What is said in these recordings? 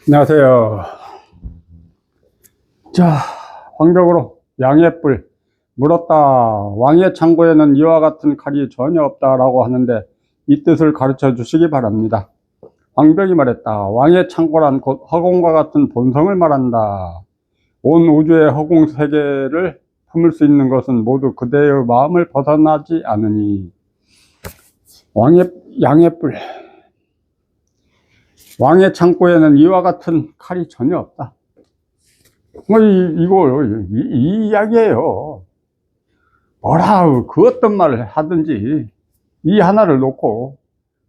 안녕하세요. 자, 황벽으로 양의 뿔 물었다. 왕의 창고에는 이와 같은 칼이 전혀 없다라고 하는데 이 뜻을 가르쳐 주시기 바랍니다. 황벽이 말했다. 왕의 창고란 곧 허공과 같은 본성을 말한다. 온 우주의 허공 세계를 품을 수 있는 것은 모두 그대의 마음을 벗어나지 않으니. 양의 뿔. 왕의 창고에는 이와 같은 칼이 전혀 없다. 이 이야기예요. 뭐라, 그 어떤 말을 하든지, 이 하나를 놓고,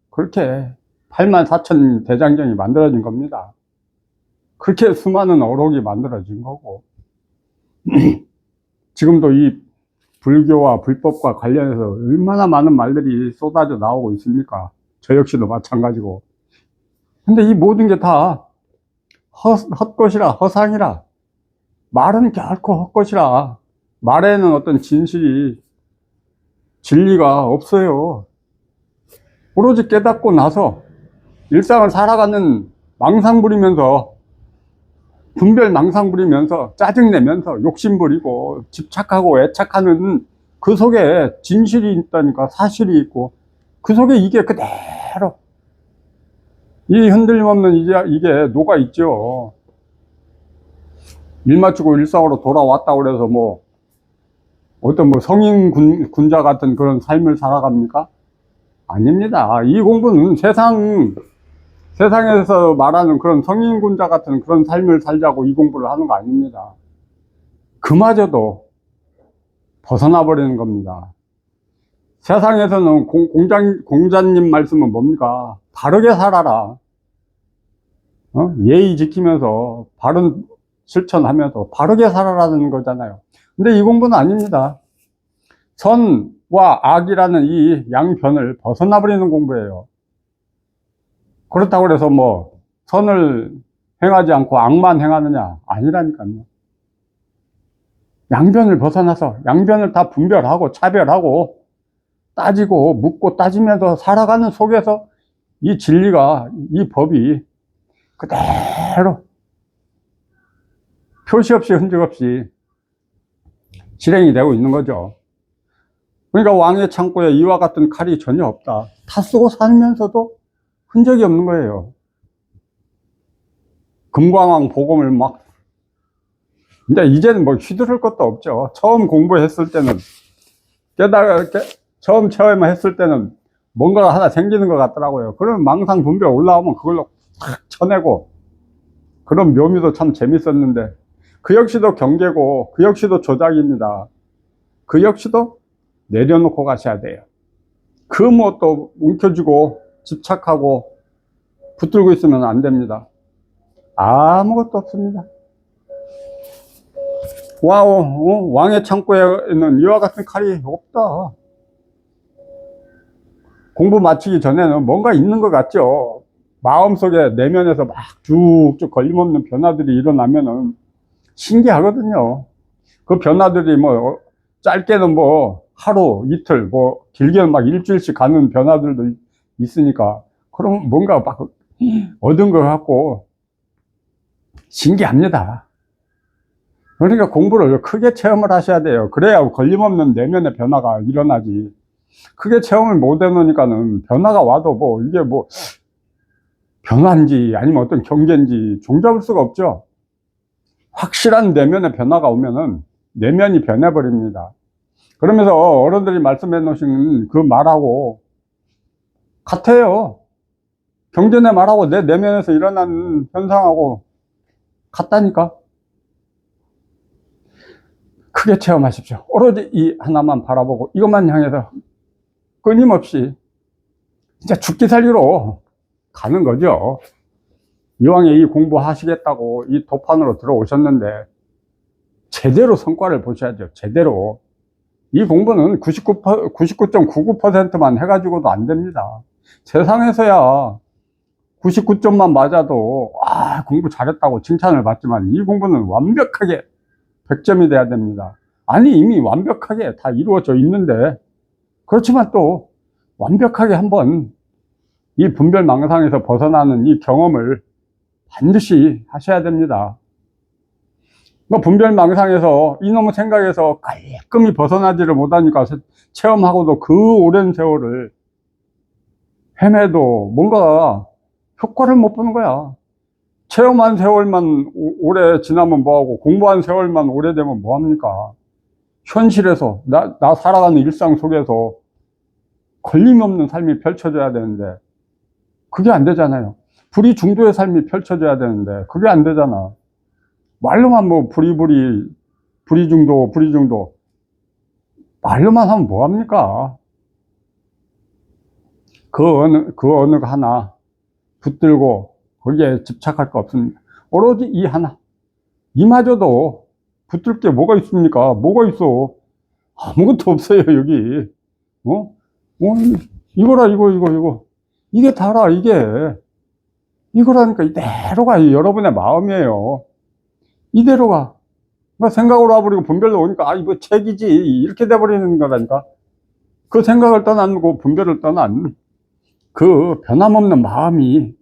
그렇게 84,000 대장경이 만들어진 겁니다. 그렇게 수많은 어록이 만들어진 거고, 지금도 이 불교와 불법과 관련해서 얼마나 많은 말들이 쏟아져 나오고 있습니까? 저 역시도 마찬가지고. 근데 이 모든 게 다 헛것이라, 허상이라. 말은 결코 헛것이라. 말에는 어떤 진리가 없어요. 오로지 깨닫고 나서 일상을 살아가는 망상 부리면서, 분별 망상 부리면서, 짜증내면서, 욕심 부리고, 집착하고 애착하는 그 속에 진실이 있다니까, 사실이 있고, 그 속에 이게 그대로, 이 흔들림 없는 이게 녹아있죠. 일 마치고 일상으로 돌아왔다고 그래서 어떤 성인 군자 같은 그런 삶을 살아갑니까? 아닙니다. 이 공부는 세상에서 말하는 그런 성인 군자 같은 그런 삶을 살자고 이 공부를 하는 거 아닙니다. 그마저도 벗어나 버리는 겁니다. 세상에서는 공자님 말씀은 뭡니까? 바르게 살아라. 예의 지키면서 바른 실천하면서 바르게 살아라는 거잖아요. 근데 이 공부는 아닙니다. 선과 악이라는 이 양변을 벗어나 버리는 공부예요. 그렇다고 해서 선을 행하지 않고 악만 행하느냐? 아니라니까요. 양변을 벗어나서 양변을 다 분별하고 차별하고 따지고 묻고 따지면서 살아가는 속에서 이 진리가, 이 법이 그대로 표시 없이 흔적 없이 실행이 되고 있는 거죠. 그러니까 왕의 창고에 이와 같은 칼이 전혀 없다. 다 쓰고 살면서도 흔적이 없는 거예요. 금광왕 복음을 이제는 휘두를 것도 없죠. 처음 공부했을 때는, 처음 체험했을 때는 뭔가가 하나 생기는 것 같더라고요. 그러면 망상 분별 올라오면 그걸로 탁 쳐내고, 그런 묘미도 참 재밌었는데, 그 역시도 경계고, 그 역시도 조작입니다. 그 역시도 내려놓고 가셔야 돼요. 또 움켜쥐고 집착하고 붙들고 있으면 안 됩니다. 아무것도 없습니다. 왕의 창고에는 이와 같은 칼이 없다. 공부 마치기 전에는 뭔가 있는 것 같죠. 마음속에 내면에서 막 쭉쭉 걸림없는 변화들이 일어나면은 신기하거든요. 그 변화들이 짧게는 하루, 이틀, 길게는 일주일씩 가는 변화들도 있으니까, 그럼 뭔가 얻은 것 같고, 신기합니다. 그러니까 공부를 크게 체험을 하셔야 돼요. 그래야 걸림없는 내면의 변화가 일어나지. 크게 체험을 못 해놓으니까는 변화가 와도 이게 변화인지 아니면 어떤 경계인지 종잡을 수가 없죠. 확실한 내면의 변화가 오면은 내면이 변해버립니다. 그러면서 어른들이 말씀해 놓으신 그 말하고 같아요. 경전의 말하고 내 내면에서 일어나는 현상하고 같다니까. 크게 체험하십시오. 오로지 이 하나만 바라보고 이것만 향해서 끊임없이 진짜 죽기 살기로 가는 거죠. 이왕에 이 공부하시겠다고 이 도판으로 들어오셨는데 제대로 성과를 보셔야죠. 제대로. 이 공부는 99.99%만 해가지고도 안 됩니다. 세상에서야 99점만 맞아도 공부 잘했다고 칭찬을 받지만 이 공부는 완벽하게 100점이 돼야 됩니다. 아니, 이미 완벽하게 다 이루어져 있는데, 그렇지만 또 완벽하게 한번 이 분별망상에서 벗어나는 이 경험을 반드시 하셔야 됩니다. 뭐 분별망상에서 이놈의 생각에서 깔끔히 벗어나지를 못하니까 체험하고도 그 오랜 세월을 헤매도 뭔가 효과를 못 보는 거야. 체험한 세월만 오래 지나면 뭐하고 공부한 세월만 오래되면 뭐합니까? 현실에서 나 살아가는 일상 속에서 걸림없는 삶이 펼쳐져야 되는데 그게 안 되잖아요. 불이 중도의 삶이 펼쳐져야 되는데 그게 안 되잖아. 말로만 뭐 불이 중도 말로만 하면 뭐합니까? 그 어느 하나 붙들고 거기에 집착할 거 없습니다. 오로지 이 하나. 이마저도 붙들 게 뭐가 있습니까? 뭐가 있어? 아무것도 없어요, 여기. 이거라, 이거. 이게 다라, 이게. 이거라니까 이대로가 여러분의 마음이에요. 이대로가. 그러니까 생각으로 와버리고 분별로 오니까, 이거 책이지. 이렇게 돼버리는 거라니까. 그 생각을 떠나고 분별을 떠난 그 변함없는 마음이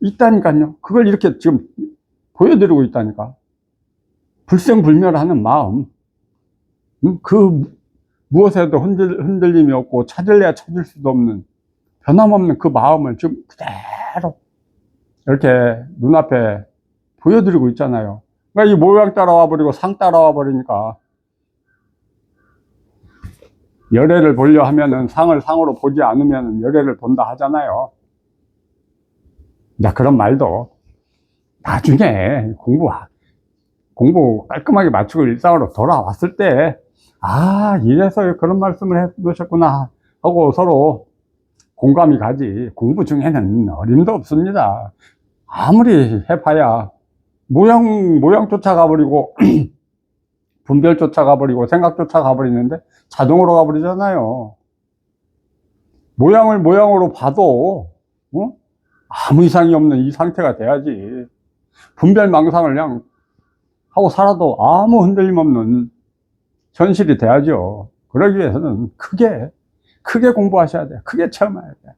있다니까요. 그걸 이렇게 지금 보여드리고 있다니까. 불생불멸하는 마음. 그 무엇에도 흔들림이 없고 찾을래야 찾을 수도 없는 변함없는 그 마음을 지금 그대로 이렇게 눈앞에 보여드리고 있잖아요. 그러니까 이 모양 따라와 버리고 상 따라와 버리니까 열애를 보려 하면은 상을 상으로 보지 않으면 열애를 본다 하잖아요. 자, 그런 말도 나중에 공부 깔끔하게 마치고 일상으로 돌아왔을 때, 이래서 그런 말씀을 해 놓으셨구나 하고 서로 공감이 가지. 공부 중에는 어림도 없습니다. 아무리 해봐야 모양 쫓아가버리고 분별 쫓아가버리고 생각 쫓아가버리는데 자동으로 가버리잖아요. 모양으로 봐도 아무 이상이 없는 이 상태가 돼야지. 분별망상을 그냥 하고 살아도 아무 흔들림 없는 현실이 돼야죠. 그러기 위해서는 크게 공부하셔야 돼요. 크게 체험해야 돼요.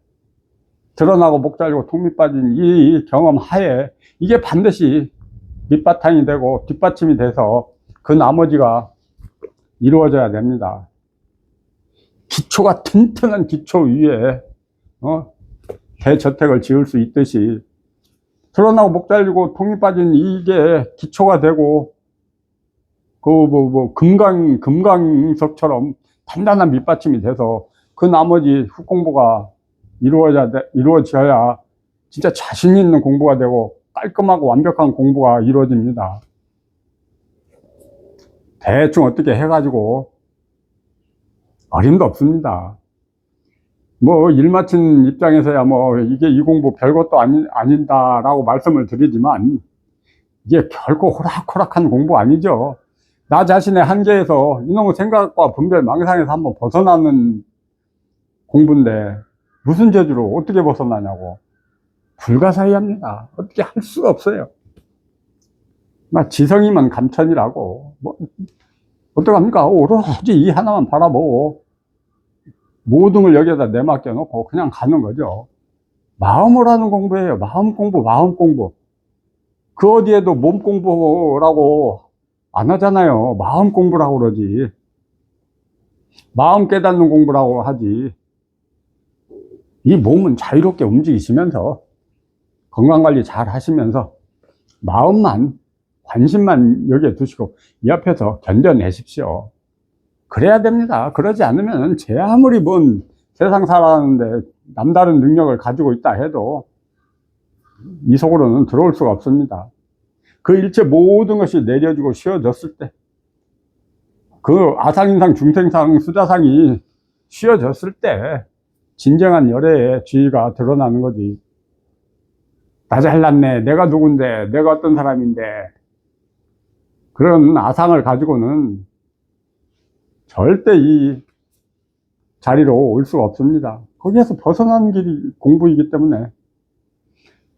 드러나고 목 잘리고 통 밑 빠진 이 경험 하에 이게 반드시 밑바탕이 되고 뒷받침이 돼서 그 나머지가 이루어져야 됩니다. 기초가 튼튼한 기초 위에 대저택을 지을 수 있듯이 드러나고 목 잘리고 통 밑 빠진 이게 기초가 되고 금강석처럼 단단한 밑받침이 돼서 그 나머지 훅공부가 이루어져야 진짜 자신 있는 공부가 되고 깔끔하고 완벽한 공부가 이루어집니다. 대충 어떻게 해가지고 어림도 없습니다. 뭐 일 마친 입장에서야 뭐 이게 이 공부 별것도 아닌다라고 말씀을 드리지만 이게 결코 호락호락한 공부 아니죠. 나 자신의 한계에서 이놈의 생각과 분별 망상에서 한번 벗어나는 공부인데 무슨 재주로 어떻게 벗어나냐고. 불가사의합니다. 어떻게 할 수가 없어요. 지성이면 감천이라고. 어떡합니까? 오로지 이 하나만 바라보고 모든 걸 여기에다 내맡겨 놓고 그냥 가는 거죠. 마음으로 하는 공부예요. 마음 공부. 그 어디에도 몸 공부라고 안 하잖아요. 마음 공부라고 그러지. 마음 깨닫는 공부라고 하지. 이 몸은 자유롭게 움직이시면서 건강관리 잘 하시면서 마음만 관심만 여기에 두시고 이 앞에서 견뎌내십시오. 그래야 됩니다. 그러지 않으면 제 아무리 세상 살아가는데 남다른 능력을 가지고 있다 해도 이 속으로는 들어올 수가 없습니다. 그 일체 모든 것이 내려지고 쉬어졌을 때, 그 아상인상, 중생상, 수자상이 쉬어졌을 때 진정한 열애의 지위가 드러나는 거지. 나 잘났네, 내가 누군데, 내가 어떤 사람인데, 그런 아상을 가지고는 절대 이 자리로 올 수가 없습니다. 거기에서 벗어나는 길이 공부이기 때문에.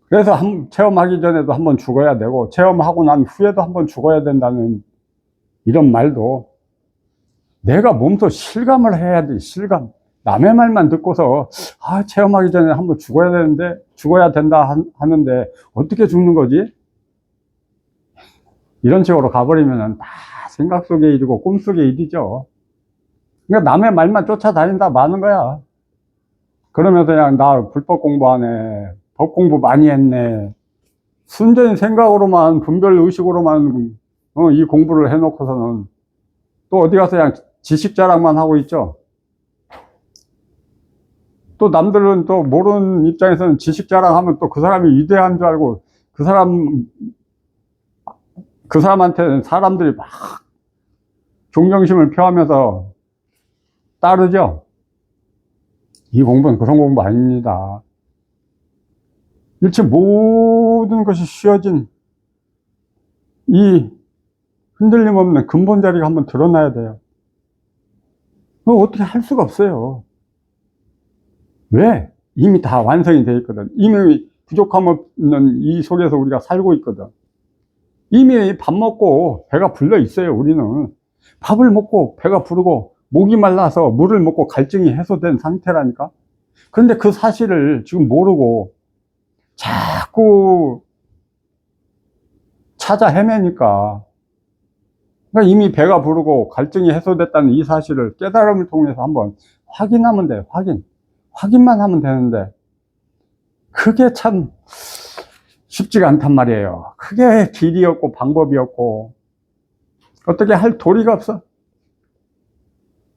그래서 체험하기 전에도 한번 죽어야 되고 체험하고 난 후에도 한번 죽어야 된다는 이런 말도 내가 몸소 실감을 해야 돼. 실감. 남의 말만 듣고서 체험하기 전에 한번 죽어야 된다 하는데 어떻게 죽는 거지? 이런 식으로 가버리면 다 생각 속의 일이고 꿈속의 일이죠. 그러니까 남의 말만 쫓아다닌다 마는 거야. 그러면서 그냥 나 불법 공부하네, 법 공부 많이 했네, 순전히 생각으로만, 분별의식으로만 이 공부를 해놓고서는 또 어디 가서 그냥 지식 자랑만 하고 있죠. 또 남들은 또 모르는 입장에서는 지식 자랑하면 또 그 사람이 위대한 줄 알고 그 사람한테는 사람들이 막 존경심을 표하면서 따르죠. 이 공부는 그런 공부 아닙니다. 일체 모든 것이 쉬어진 이 흔들림 없는 근본 자리가 한번 드러나야 돼요. 어떻게 할 수가 없어요. 왜? 이미 다 완성이 되어 있거든. 이미 부족함 없는 이 속에서 우리가 살고 있거든. 이미 밥 먹고 배가 불러 있어요. 우리는 밥을 먹고 배가 부르고 목이 말라서 물을 먹고 갈증이 해소된 상태라니까. 그런데 그 사실을 지금 모르고 자꾸 찾아 헤매니까, 그러니까 이미 배가 부르고 갈증이 해소됐다는 이 사실을 깨달음을 통해서 한번 확인하면 돼요. 확인만 하면 되는데 그게 참 쉽지가 않단 말이에요. 그게 길이었고 방법이었고 어떻게 할 도리가 없어.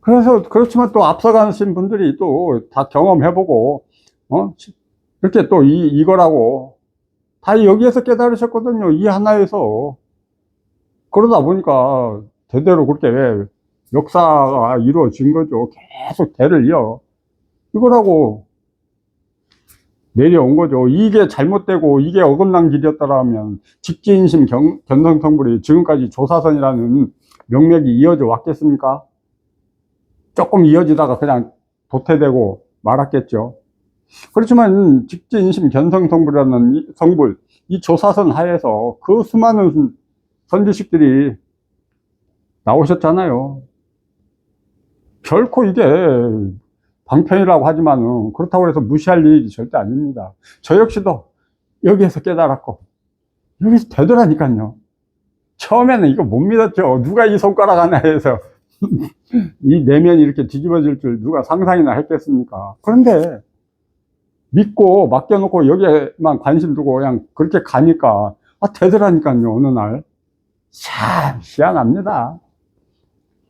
그래서 그렇지만 또 앞서가신 분들이 또 다 경험해보고 이렇게 또 이거라고 다 여기에서 깨달으셨거든요. 이 하나에서. 그러다 보니까 대대로 그렇게 역사가 이루어진 거죠. 계속 대를 이어 이거라고 내려온 거죠. 이게 잘못되고 이게 어긋난 길이었다면 직지인심 견성성불이 지금까지 조사선이라는 명맥이 이어져 왔겠습니까? 조금 이어지다가 그냥 도태되고 말았겠죠. 그렇지만 직지인심 견성성불이라는 성불, 이 조사선 하에서 그 수많은 선지식들이 나오셨잖아요. 결코 이게 방편이라고 하지만은 그렇다고 해서 무시할 일이 절대 아닙니다. 저 역시도 여기에서 깨달았고 여기서 되더라니까요. 처음에는 이거 못 믿었죠. 누가 이 손가락 하나 해서 이 내면이 이렇게 뒤집어질 줄 누가 상상이나 했겠습니까? 그런데 믿고 맡겨놓고 여기에만 관심 두고 그냥 그렇게 가니까 되더라니까요. 어느 날 참 희한합니다.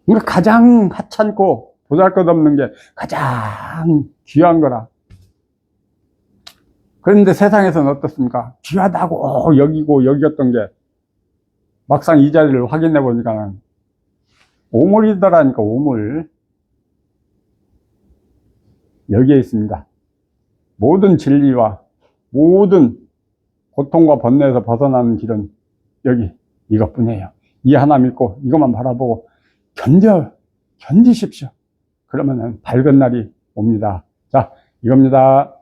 그러니까 가장 하찮고 보잘것없는 게 가장 귀한 거라. 그런데 세상에서는 어떻습니까? 귀하다고 여기고 여겼던 게 막상 이 자리를 확인해 보니까 오물이더라니까. 오물. 여기에 있습니다. 모든 진리와 모든 고통과 번뇌에서 벗어나는 길은 여기 이것뿐이에요. 이 하나 믿고 이것만 바라보고 견디십시오. 그러면은 밝은 날이 옵니다. 자, 이겁니다.